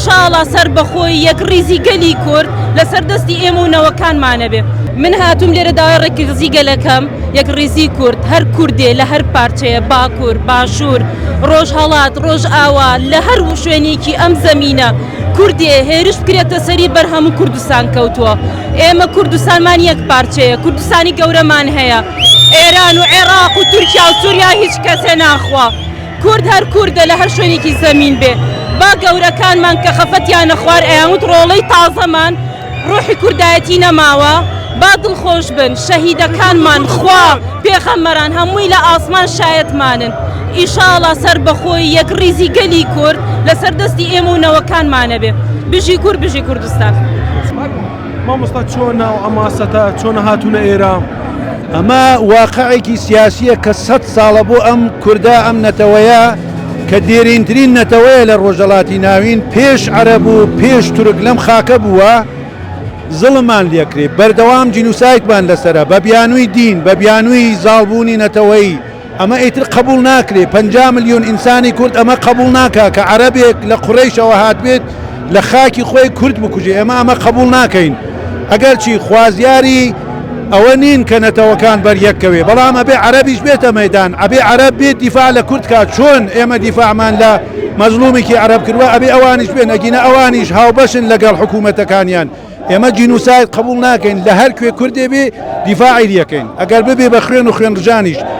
ئیشاڵا سەر بەخۆی یەک ڕیزی گەلی کورد لەسەر دەستی ئێمە و نەوەکانمانە بێ. من هاتووم لێرە داوای ڕێکخزی گەلەکەم یەک ڕیزی کورد هەر کوردێ لە هەر پارچەیە باکوور باشوور ڕۆژ هەڵات ڕۆژ ئاوا لە هەر شوێنێکی ئەم زەمینە کوردێ هێرش بکرێتە سەری بەرهەموو کوردستان کەوتووە. ئێمە کوردستانمان یەک پارچەیە، کوردستانی گەورەمان هەیە، ئێران و عێراق و تورکیا و سووریا هیچ کەسێ ناخوا. کورد هەر کووردە لە هەر شوێنێکی زەمین بێ. با گەورەکانمان کە خەفەتیان نەخوار ئەیانوت ڕۆڵەی تازەمان ڕۆحی کوردایەتی نەماوە، با دڵخۆش بن شەهیدەکانمان خوا پێغەمبەران هەمووی لە ئاسمان شایەتمانن. ئیشاڵا سەر بەخۆی یەک ڕیزی گەلی کورد لەسەر دەستی ئێمە و نەوەکانمانە بێ. بژی کورد بژی کوردستان. مامۆستا چۆنە و ئەماسەتە چۆنە هاتوونە ئێرە؟ ئەمە واقعێکی سیاسیە کە 100 ساڵە بۆ ئەم کووردا ئەم نەتەوەیە کە دێرینترین نەتەوەیە لە ڕۆژهەڵاتی ناوین پێش عەرەب و پێش تورک لەم خاکە بووە زڵمان لێکرێ بەردەوام جینوسایدمان لەسرە بە بیانووی دین بە بیانووی زاڵبوونی نەتەوەیی. ئەمە ئیتر قبول ناکرێ 50 ملیۆن ئینسانی کورد ئەمە قبول ناکا کە عەرەبێک لە قوڕەیشەوە هات بێت لە خاکی خۆی کورد بکوژێ. ئەمە قبول ناکەین. ئەگەر چی خوازیاری ئەوە نین کە نەتەوەکان بەریەکەوێ، بەڵام ئەبێ عەرەبیش بێتە مەیدان، ئەبێ عەرەب بێت دیفاع لە کورد کات. چۆن ئێمە دیفاعمان لە مەزلومێکی عەرەب کردووە ئەبێ ئەوانیش بێن، ئەگینە ئەوانیش هاوبەشن لەگەڵ حکوومەتەکانیان. ئێمە جینوساید قبول ناکەین، لە هەر کوێ کوردێ بێ دیفاعی لەکەین، ئەگەر ببێ بە خوێن و خوێنڕژانیش.